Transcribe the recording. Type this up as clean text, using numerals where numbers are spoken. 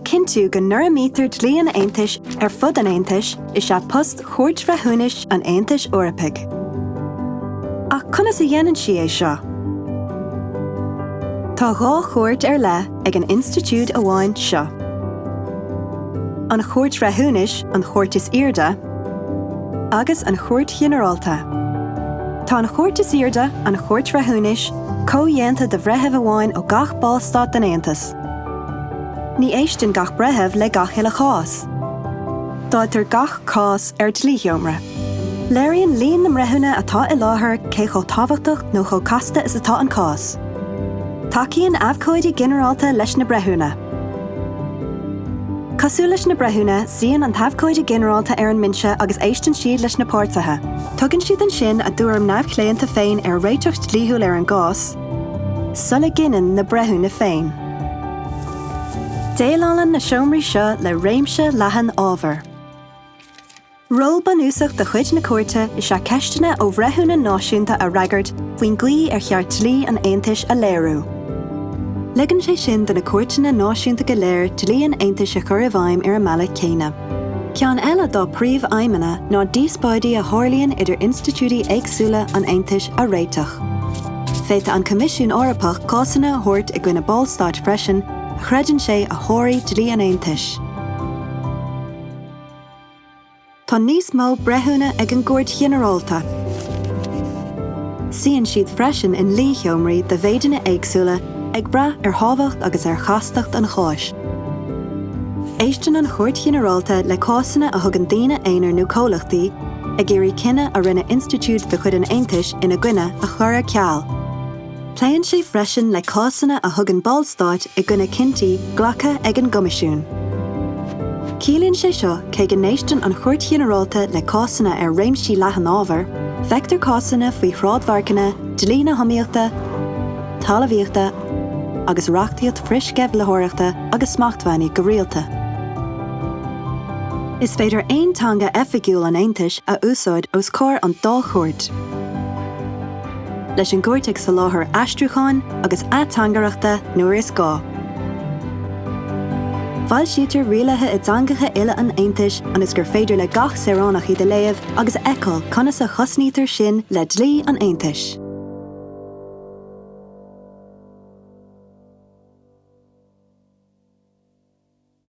chinntiú go n-urramaítear dlí an Aontais fud an Aontais is se post Chúirt Bhreithiúnais an Aontais Eorpaigh. Ach Conas a dhéanann si é seo. Tá dhá chuairt le ag an institiúd amháin seo. An Chúirt Bhreithiúnais an Aontais Eorpaigh agus an Chúirt Bhreithiúnais. Tá an Aontais Eorpaigh an Chúirt Bhreithiúnais co-dhéanta de bhreithimh amháin ó gach ballstad den Aontas. Ní éistin gach breithimh le gach ile chás. Dáidir gach cás dlí dhéomra. Léiríonn líon na mreithúna atá i láthair cé cho tábhachtach nó cho casta is atá an cás. Tacaíonn abhcóidí ginearálta leis na breithúna. Cosú leis na breithúna síonn an taibhcóidí ginearálta an mbinse agus éistin siad leis na páirtithe. Tugann siad an sin a dúirim neamhchléanta féin réiteocht dlíthúil an gás, sulla gineann na breithúna féin. Déalann na seomraí seo le réimse leathan ábhar. Ról banúsach de chuid na cuairte is se ceistena ó bhreithúna náisiúnta a ragart faoin gcaoi cheart dlí an Aontais a léirú. Ligeann sé sin de na cuairteanna náisiúnta go léir dlí an Aontais a chur bhaim an mbealach céine. Ceann eile dá príomh-aidhmeanna ná díospáidí a tharlaíonn idir institiúidí éagsúla an Aontais a réiteach. Féite an Comisiún Eorpaigh cásanna a thabhairt i gcoinne ballstad freisin a chreideann sé a thabhairí dlí an Aontais. Tá níos mó breithúna ag an gcuairt ginearálta. Síonn siad freisin in lí theomraí de bhéideanna éagsúla ag bra thábhacht agus chastacht an cháis. Éistin an Chúirt Ginearálta le cásanna a thugann daoine éonar nó cólachtaí ag iarraí cinenne a rinne institiúd de chud an Aontais ina gcuine a chur ceall. Pléann sé freisin le cásanna a thugann ballstad i gcuine cinntiú ghlacha ag an gcoimisiún. Ciallaíonn sé seo cé go néistin an Chúirt Ginearálta le cásanna réimsí leathan ábhar, feictar cásanna faoi shráidmharcanna, dlí na himeachta, talamhaíochta agus reachtaíocht frisceibh lethireachta agus smachtmhainní go rialta. Is féidir aon teanga oifigiúil an Aontais a úsáid os cóir an dá chuairt. Leis an gcuairt ag sa láthair aistriúcháin agus atangareachta nuair is gá. Bhail siútar rialathe i dtangacha ile an Aontais agus gur féidir le gach saoránach iad de léamh agus eicáil conas a chosnítar sin le dlí an Aontais.